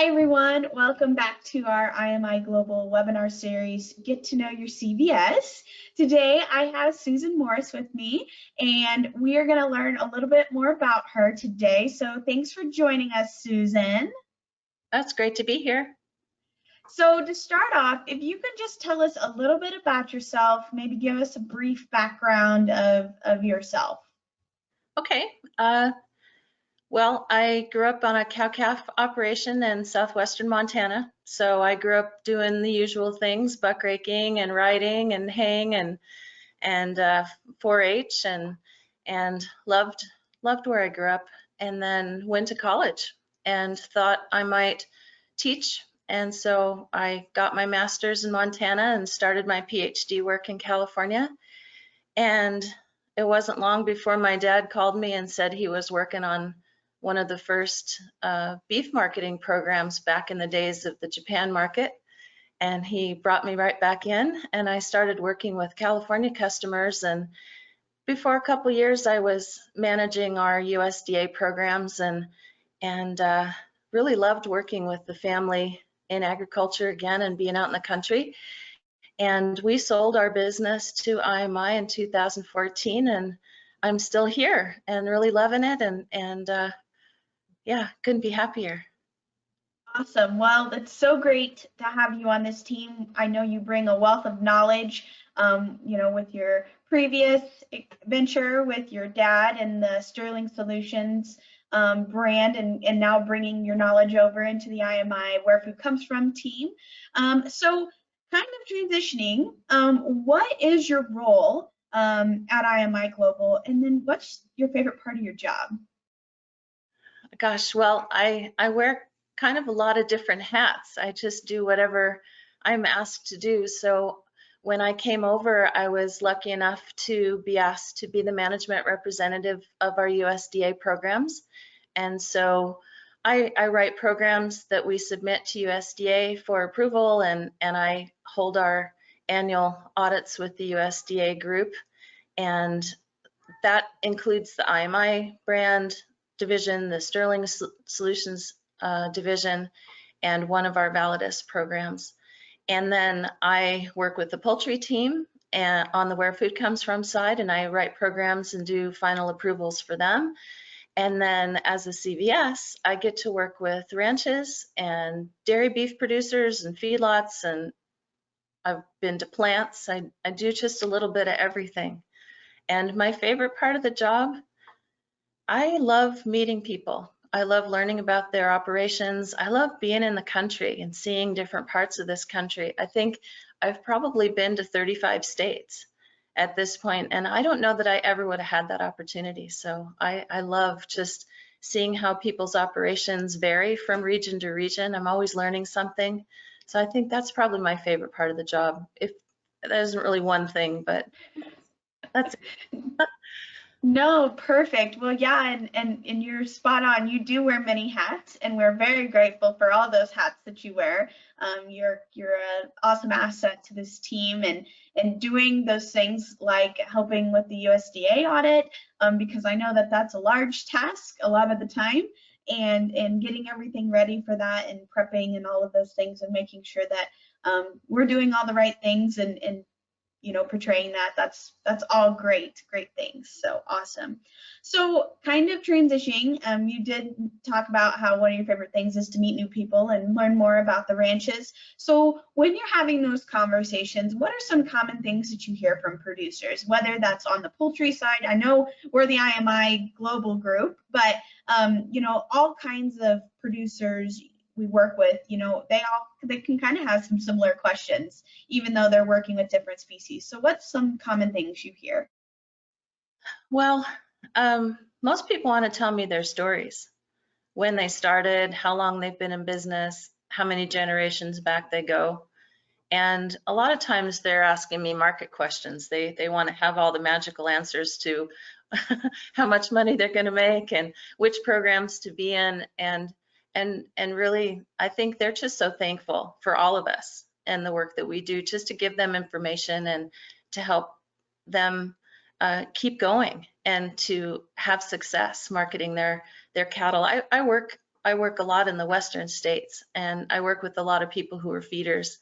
Hi everyone, welcome back to our IMI Global webinar series, Get to Know Your CVS. Today I have Susan Morse with me and we are going to learn a little bit more about her today. So thanks for joining us, Susan. That's great to be here. So to start off, if you could just tell us a little bit about yourself, maybe give us a brief background of yourself. Okay. Well, I grew up on a cow-calf operation in southwestern Montana. So I grew up doing the usual things, buck raking and riding and haying and 4-H and loved where I grew up, and then went to college and thought I might teach. And so I got my master's in Montana and started my PhD work in California. And it wasn't long before my dad called me and said he was working on one of the first beef marketing programs back in the days of the Japan market. And he brought me right back in, and I started working with California customers. And before a couple years, I was managing our USDA programs and really loved working with the family in agriculture again and being out in the country. And we sold our business to IMI in 2014, and I'm still here and really loving it, and yeah, couldn't be happier. Awesome. Well, it's so great to have you on this team. I know you bring a wealth of knowledge, with your previous venture with your dad and the Sterling Solutions brand, and now bringing your knowledge over into the IMI Where Food Comes From team. So kind of transitioning, what is your role at IMI Global, and then what's your favorite part of your job? Gosh, well, I wear kind of a lot of different hats. I just do whatever I'm asked to do. So when I came over, I was lucky enough to be asked to be the management representative of our USDA programs. And so I write programs that we submit to USDA for approval, and I hold our annual audits with the USDA group. And that includes the IMI brand division, the Sterling Solutions division, and one of our Validus programs. And then I work with the poultry team and on the Where Food Comes From side, and I write programs and do final approvals for them. And then as a CVS, I get to work with ranches and dairy beef producers and feedlots, and I've been to plants. I do just a little bit of everything. And my favorite part of the job, I love meeting people. I love learning about their operations. I love being in the country and seeing different parts of this country. I think I've probably been to 35 states at this point, and I don't know that I ever would have had that opportunity. So I love just seeing how people's operations vary from region to region. I'm always learning something. So I think that's probably my favorite part of the job. If that isn't really one thing, but that's it. No, perfect. Well, yeah, and you're spot on. You do wear many hats, and we're very grateful for all those hats that you wear. You're an awesome asset to this team, and doing those things like helping with the USDA audit, because I know that that's a large task a lot of the time, and getting everything ready for that, and prepping and all of those things, and making sure that we're doing all the right things, and portraying that's all great things. So awesome. So kind of transitioning, you did talk about how one of your favorite things is to meet new people and learn more about the ranches. So when you're having those conversations, what are some common things that you hear from producers, whether that's on the poultry side? I know we're the IMI Global Group, but all kinds of producers we work with, they can kind of have some similar questions, even though they're working with different species. So what's some common things you hear? Well, most people want to tell me their stories, when they started, how long they've been in business, how many generations back they go. And a lot of times they're asking me market questions. They want to have all the magical answers to how much money they're going to make and which programs to be in. And really, I think they're just so thankful for all of us and the work that we do, just to give them information and to help them keep going and to have success marketing their cattle. I work I work a lot in the Western states, and I work with a lot of people who are feeders.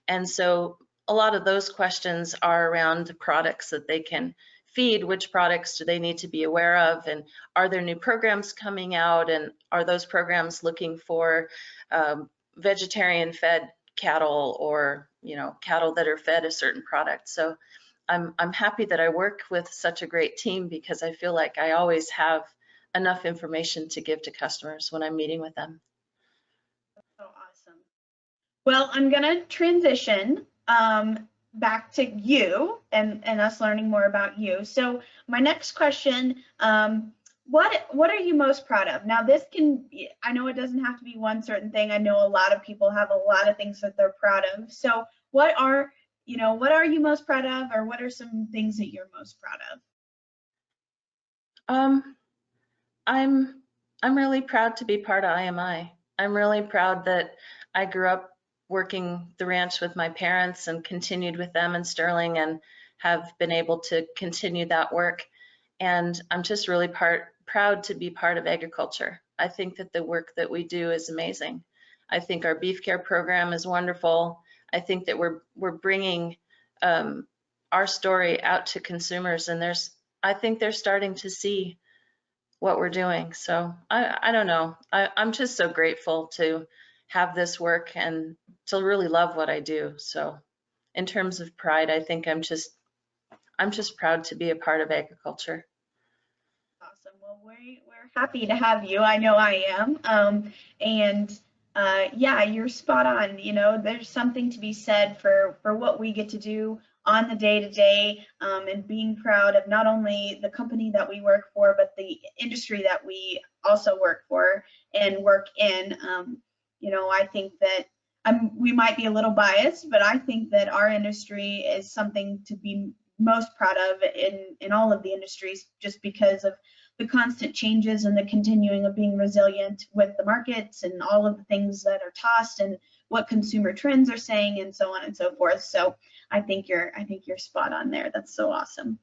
And so a lot of those questions are around the products that they can feed, which products do they need to be aware of, and are there new programs coming out, and are those programs looking for vegetarian fed cattle, or cattle that are fed a certain product. So I'm happy that I work with such a great team, because I feel like I always have enough information to give to customers when I'm meeting with them. So awesome. Well, I'm gonna transition back to you and us learning more about you. So my next question, what are you most proud of? Now this can, I know it doesn't have to be one certain thing. I know a lot of people have a lot of things that they're proud of. So what are you most proud of, or what are some things that you're most proud of? Um, I'm I'm really proud to be part of IMI. I'm really proud that I grew up working the ranch with my parents and continued with them in Sterling, and have been able to continue that work. And I'm just really proud to be part of agriculture. I think that the work that we do is amazing. I think our beef care program is wonderful. I think that we're bringing our story out to consumers, and I think they're starting to see what we're doing. So I don't know. I'm just so grateful to have this work and to really love what I do. So in terms of pride, I think I'm just proud to be a part of agriculture. Awesome. Well, we're happy to have you. I know I am. And yeah, you're spot on. There's something to be said for what we get to do on the day to day, and being proud of not only the company that we work for, but the industry that we also work for and work in. I think that we might be a little biased, but I think that our industry is something to be most proud of in all of the industries, just because of the constant changes and the continuing of being resilient with the markets and all of the things that are tossed and what consumer trends are saying and so on and so forth. So I think you're spot on there. That's so awesome.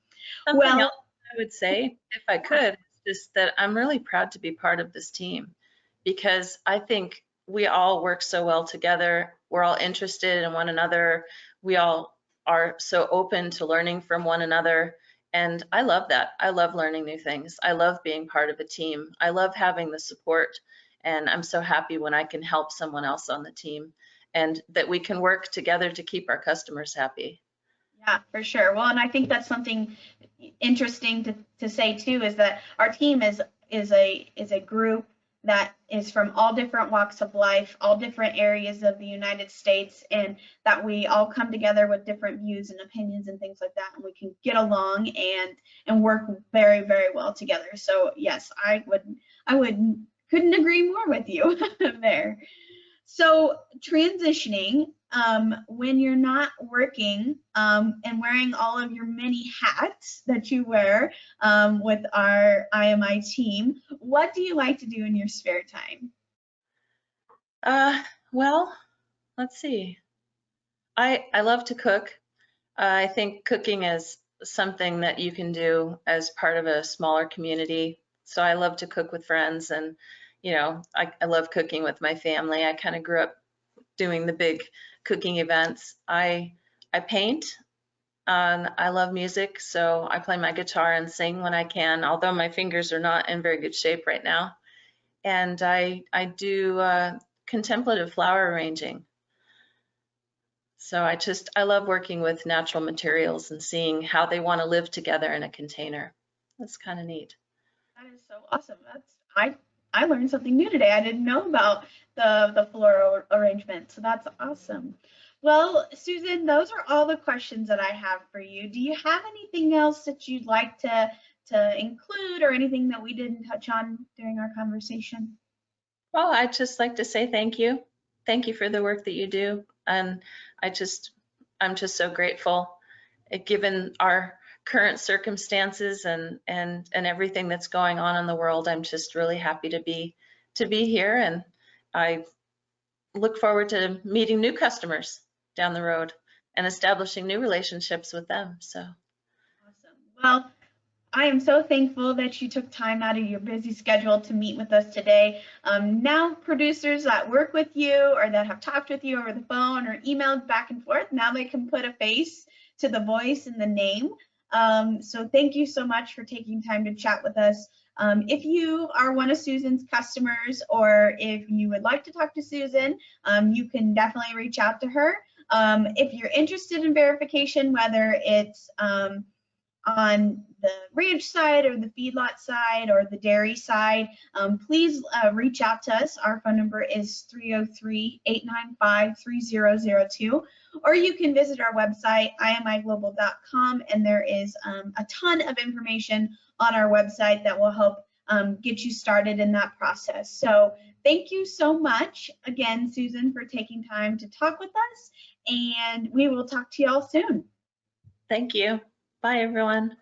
Something Well, else I would say, if I could, is just that I'm really proud to be part of this team, because I think we all work so well together. We're all interested in one another. We all are so open to learning from one another. And I love that. I love learning new things. I love being part of a team. I love having the support. And I'm so happy when I can help someone else on the team, and that we can work together to keep our customers happy. yeah, for sure. Well, and I think that's something interesting to say too, is that our team is a group that is from all different walks of life, all different areas of the United States, and that we all come together with different views and opinions and things like that, and we can get along and work very, very well together. So yes, I would couldn't agree more with you there. So transitioning, when you're not working, and wearing all of your many hats that you wear, with our IMI team, what do you like to do in your spare time? Uh, well, let's see. I love to cook. I think cooking is something that you can do as part of a smaller community. So I love to cook with friends, and I love cooking with my family. I kind of grew up doing the big cooking events. I paint, and I love music, so I play my guitar and sing when I can, although my fingers are not in very good shape right now. And I do contemplative flower arranging. So I love working with natural materials and seeing how they want to live together in a container. That's kind of neat. That is so awesome. I learned something new today. I didn't know about the floral arrangement, so that's awesome. Well, Susan, those are all the questions that I have for you. Do you have anything else that you'd like to include, or anything that we didn't touch on during our conversation? Well, I'd just like to say thank you. Thank you for the work that you do. And I just, I'm just so grateful, given our current circumstances and everything that's going on in the world. I'm just really happy to be here, and I look forward to meeting new customers down the road and establishing new relationships with them. So Awesome. Well, I am so thankful that you took time out of your busy schedule to meet with us today. Now, producers that work with you or that have talked with you over the phone or emailed back and forth, now they can put a face to the voice and the name. So thank you so much for taking time to chat with us. If you are one of Susan's customers, or if you would like to talk to Susan, you can definitely reach out to her. If you're interested in verification, whether it's on the ranch side or the feedlot side or the dairy side, please reach out to us. Our phone number is 303-895-3002, or you can visit our website, imiglobal.com, and there is a ton of information on our website that will help get you started in that process. So thank you so much again, Susan, for taking time to talk with us, and we will talk to you all soon. Thank you. Bye, everyone.